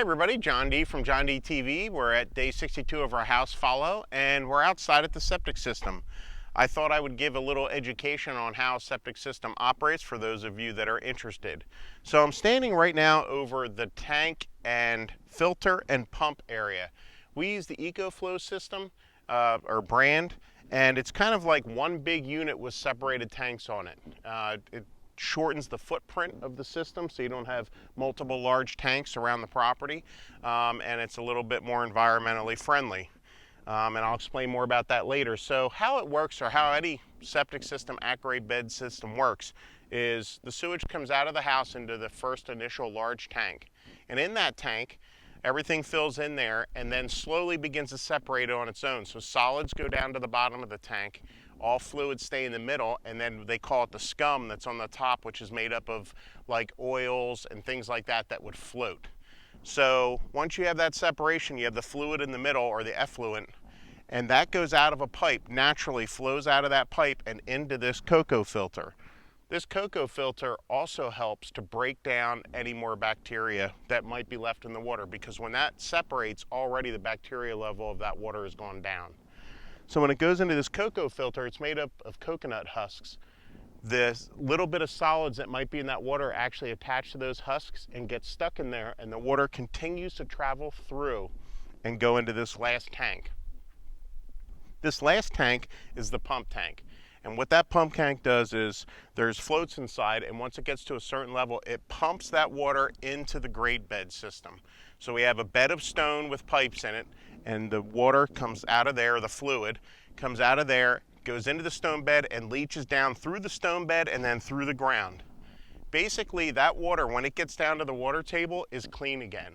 everybody, John D from JDTV. We're at day 62 of our house follow, and we're outside at the septic system. I thought I would give a little education on how a septic system operates for those of you that are interested. So I'm standing right now over the tank and filter and pump area. We use the EcoFlow system, or brand, and it's kind of like one big unit with separated tanks on it. It shortens the footprint of the system so you don't have multiple large tanks around the property, and it's a little bit more environmentally friendly. And I'll explain more about that later. So how it works, or how any septic system at-grade bed system works, is the sewage comes out of the house into the first initial large tank. And in that tank, everything fills in there and then slowly begins to separate on its own. So solids go down to the bottom of the tank, all fluids stay in the middle, and then they call it the scum that's on the top, which is made up of like oils and things like that that would float. So once you have that separation, you have the fluid in the middle, or the effluent, and that goes out of a pipe, naturally flows out of that pipe and into this cocoa filter. This cocoa filter also helps to break down any more bacteria that might be left in the water, because when that separates, already the bacteria level of that water has gone down. So when it goes into this cocoa filter, it's made up of coconut husks. This little bit of solids that might be in that water actually attach to those husks and get stuck in there, and the water continues to travel through and go into this last tank. This last tank is the pump tank. And what that pump tank does is there's floats inside, and once it gets to a certain level, it pumps that water into the grade bed system. So we have a bed of stone with pipes in it, and the water comes out of there, the fluid comes out of there, goes into the stone bed and leaches down through the stone bed and then through the ground. Basically, that water, when it gets down to the water table, is clean again.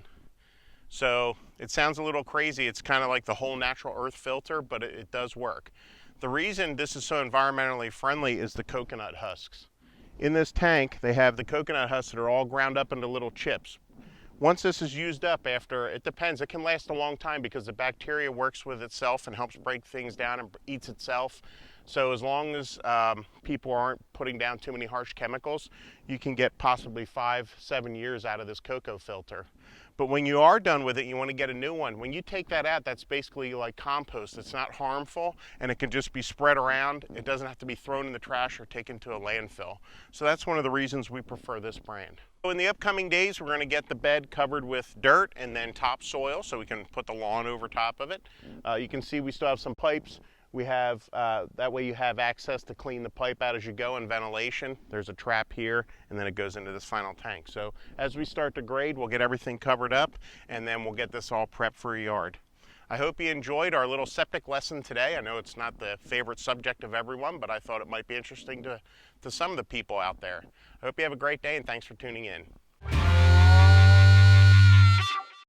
So it sounds a little crazy. It's kind of like the whole natural earth filter, but it does work. The reason this is so environmentally friendly is the coconut husks. In this tank, they have the coconut husks that are all ground up into little chips. Once this is used up, after, it depends, it can last a long time because the bacteria works with itself and helps break things down and eats itself. So as long as people aren't putting down too many harsh chemicals, you can get possibly 5-7 years out of this cocoa filter. But when you are done with it, you want to get a new one. When you take that out, that's basically like compost. It's not harmful, and it can just be spread around. It doesn't have to be thrown in the trash or taken to a landfill. So that's one of the reasons we prefer this brand. So in the upcoming days, we're going to get the bed covered with dirt and then topsoil so we can put the lawn over top of it. You can see we still have some pipes. We have, that way you have access to clean the pipe out as you go, and ventilation. There's a trap here, and then it goes into this final tank. So as we start to grade, we'll get everything covered up, and then we'll get this all prepped for a yard. I hope you enjoyed our little septic lesson today. I know it's not the favorite subject of everyone, but I thought it might be interesting to some of the people out there. I hope you have a great day, and thanks for tuning in.